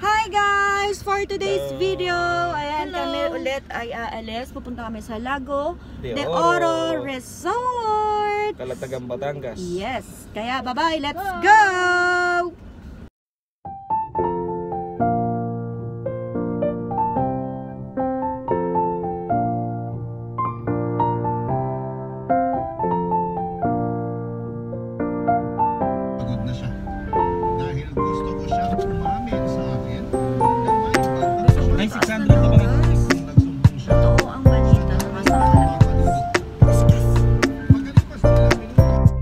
Hi guys! For today's video, ayan kami ulit ay aalis. Pupunta kami sa Lago de Oro Resort. Calatagan, Batangas. Yes! Kaya bye-bye! Let's go! Pagod na siya. Dahil gusto ko siya umamin sa akin. Ay, 600 na ba? Nagsumbong siya. Ito ang balita na masarap. Pagkalipas na ilang minuto.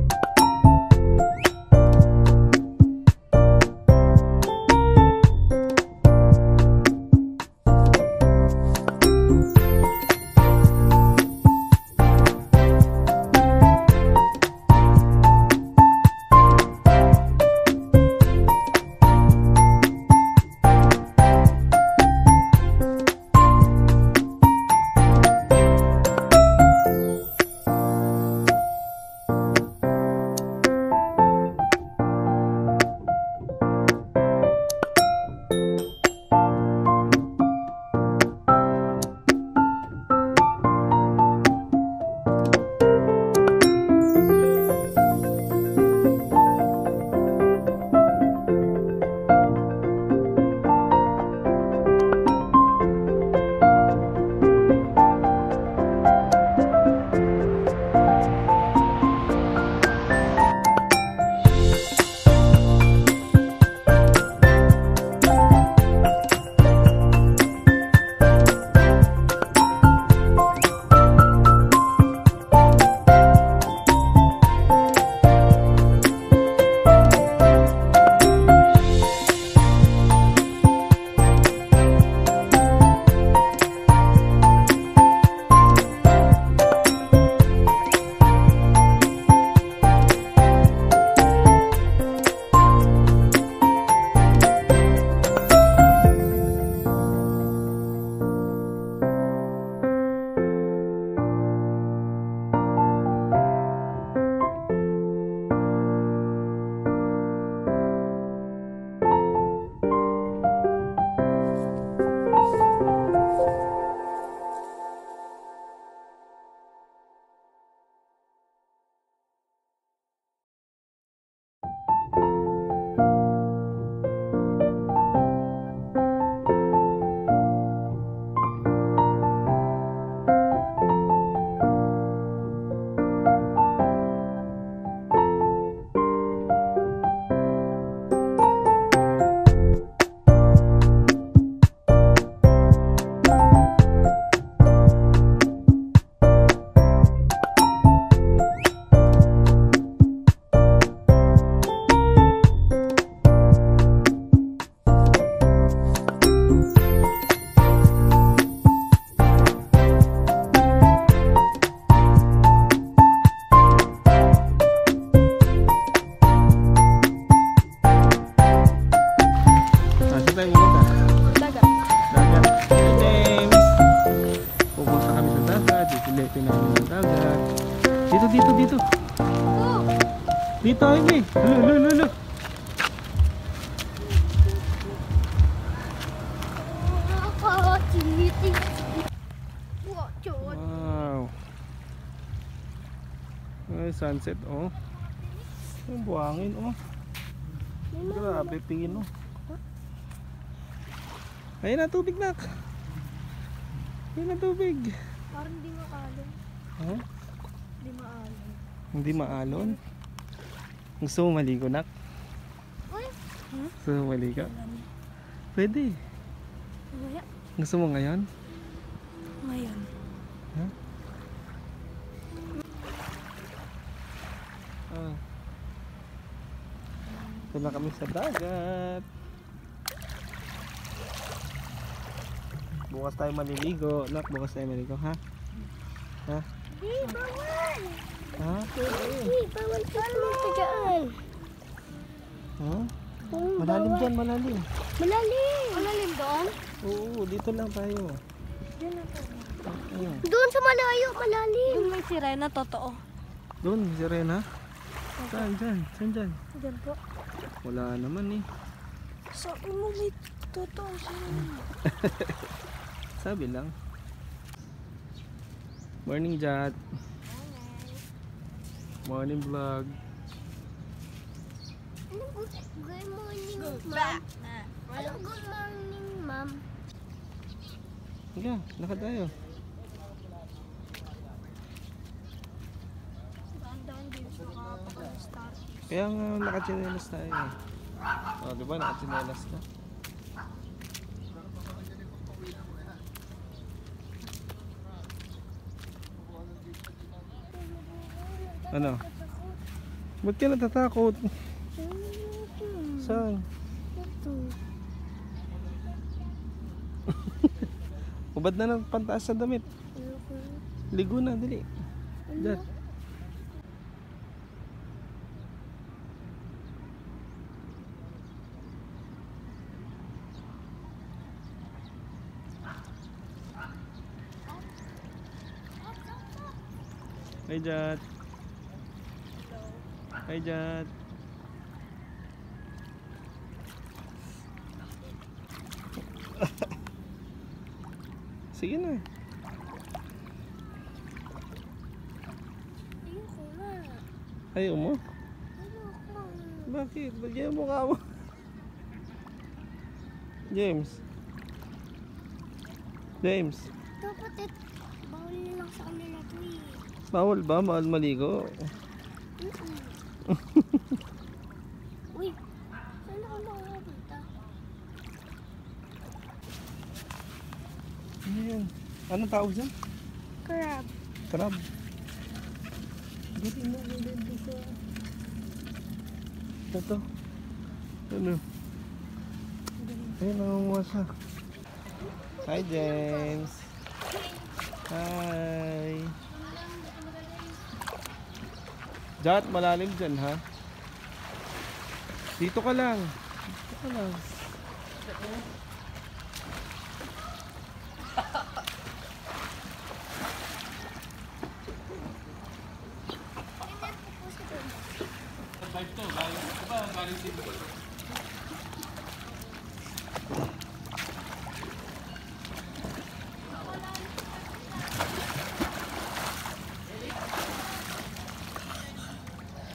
Dito. Dito, Amy. Lulu. Wow. Ay, sunset, oh. Ang buhangin, oh. Grabe, pino. Ayun na, tubig, nak. Ayun na, tubig. Parang hindi maalon. Ha? Hindi maalon. Hindi maalon? Gusto mo maligo, nak? Uy! Gusto mo maligo? Pwede. Maya. Gusto mo ngayon? Ngayon. Ha? Ah. Ito na kami sa dagat. Bukas tayo maliligo. Nak, bukas tayo maliligo, ha? Ha? Bawal! Ha? Bawal ka pumunta dyan. Ha? Malalim dyan, malalim. Malalim! Malalim doon? Oo, dito lang tayo. Diyan na po. Ayun. Doon sa malayo, malalim. Doon may sirena, totoo. Doon, sirena. Saan dyan? Saan dyan? Diyan po. Wala naman eh. Sabi mo may totoo siya. Sabi lang. Morning, Jat. Morning vlog. Good morning, ma'am. Ano good morning, ma'am? Higa, lakad tayo. Dahan-dahan din siya nakapag-start. Kaya nga nakachinelas tayo. O, diba nakachinelas ka? Ano? Ba't ka natatakot? Saan? Ubad na ng pantaas sa damit. Ligo na, dali. Diyan. Hi, Jat. Hi, Jat. Sige na. Ayoko na. Ayaw mo? Ayoko. Bakit? Ba't yan ang mukha mo? James. James. Dapat bawal lang sa kanila to eh. Bawal ba? Bawal maligo? Uy, saan ako makapunta? Ano yan? Anong tawag dyan? Crab. Crab. Buti mo dito sa... Ito. Ano? Ayun, nangunguha siya. Hi, James. Hi. Jat, malalim dyan, ha? Dito ka lang. Dito ka lang.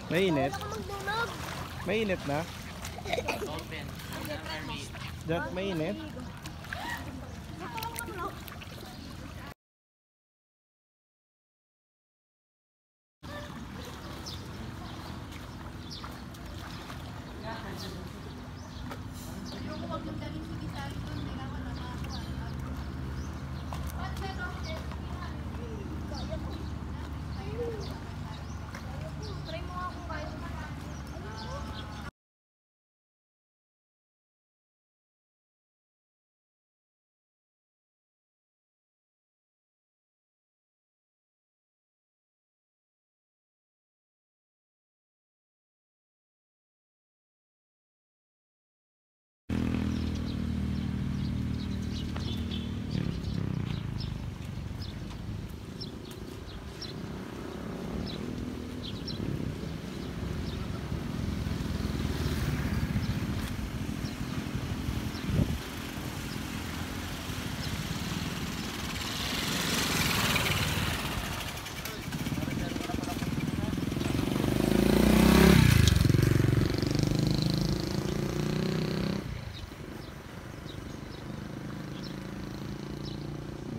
Mainit? Magdunog. Mainit na? Jat, mainit?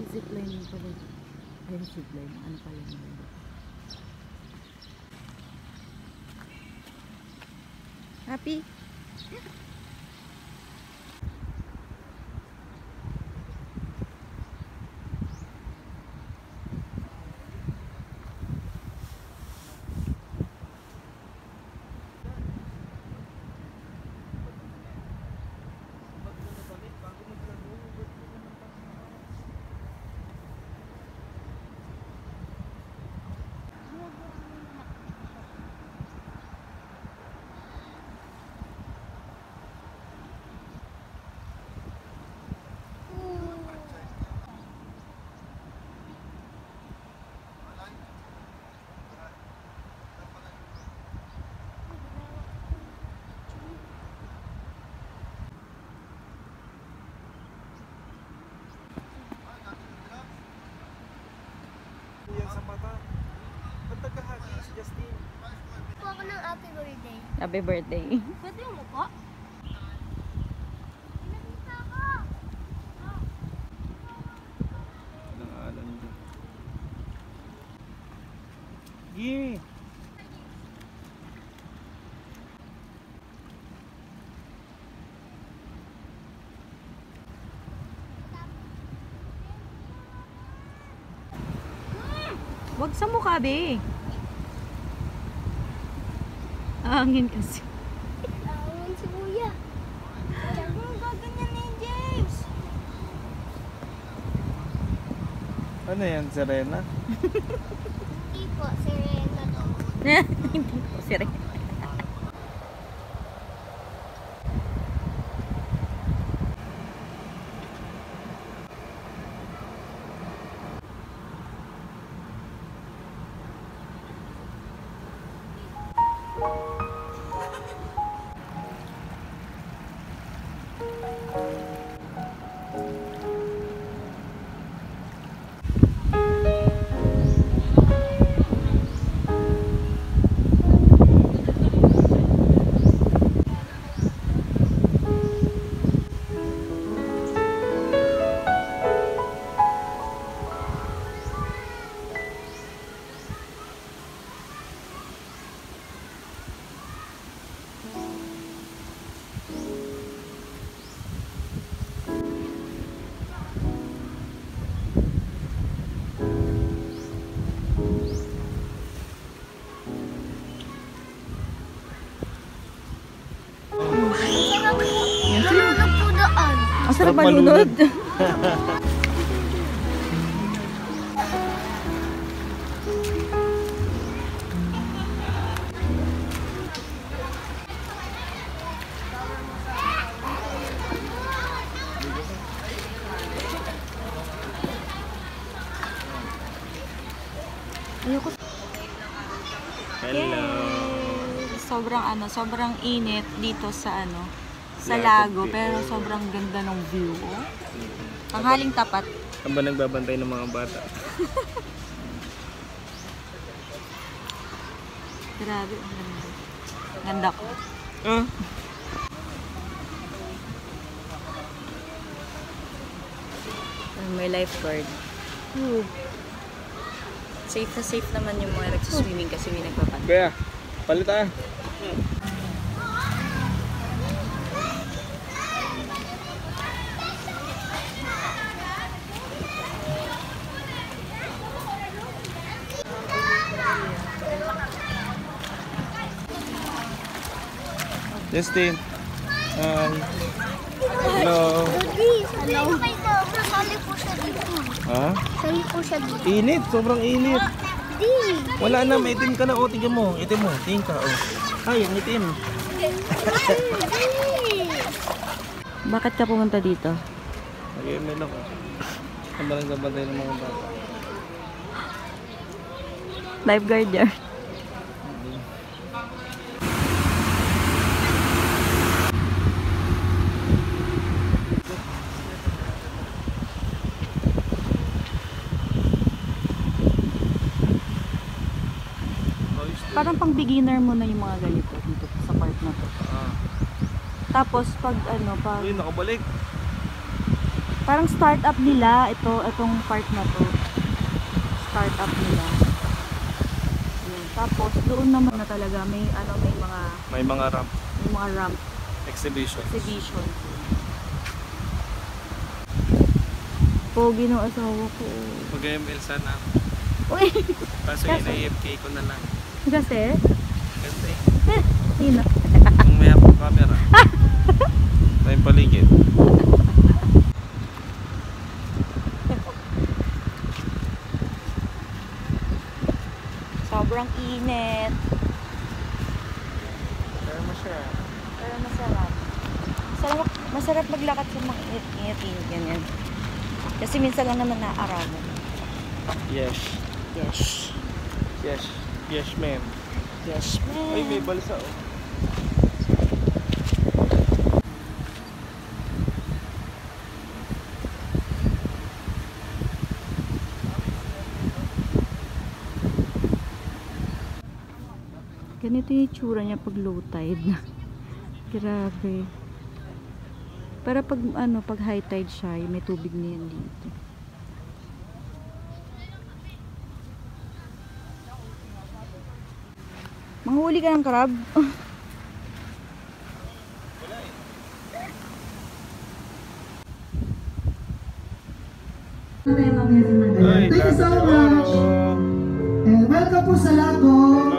Zipline pala. Ayun, zipline. Ano pala yun? Happy? Happy birthday. Pwede mo po? Nangalan dyan. Gi! Wag sa mukha, be. Angin kasi. Awan si Kuya. Ang gaganyan ni James. Ano yan, Serena? Hindi po, Serena to. Hindi ko sire. Nalulog po doon. Ang sarap malunod. Ayoko. Hello. Sobrang init dito sa sa Lago, lago, pero sobrang ganda ng view. Oh. Tanghaling tapat. Ang ba nagbabantay ng mga bata? Grabe, ang ganda. Ganda ko. Ah? May lifeguard. Safe na safe naman yung mga nagsiswimming kasi may nagpapat. Kaya, palit ah. Justin. Hi. Hello. Hello. Sali po siya dito. Ha? Sali po siya dito. Init, sobrang init. Di. Wala na, may itim ka na. O, tingnan mo. Itim mo. Tingin ka. O. Ay, ang itim. Bakit ka pumunta dito? Nag-email ako. Ang ba nagbabantay ng mga bata? Lifeguard yan. Parang pang beginner mo na yung mga ganito dito sa part na to. Tapos pag pag Uy, nakabalik. parang start up nila itong part na to. Start up nila. Yun. Tapos doon naman na talaga may May mga ramp. may mga ramp Exhibition. exhibition. Pogi ng asawa ko. Mag-ML sana. Uy! Kaso ina-AFK ko na lang. Kasi? Kasi, Ina. kung may hapong camera. Tayong paligid. Sobrang init. Pero masaya. Pero masarap. Masarap maglakad sa mga init-init ganyan. Kasi minsan lang naman naaarawan. Yes. Yes. Yes. Yes, ma'am. Yes, Ay, may man. balsa oh. Ganito yung itsura niya pag low tide na. Grabe. Para pag ano, pag high tide siya, may tubig na yan dito. Manghuli ka ng crab? Ay, Thank you so much. And welcome po sa lahat po.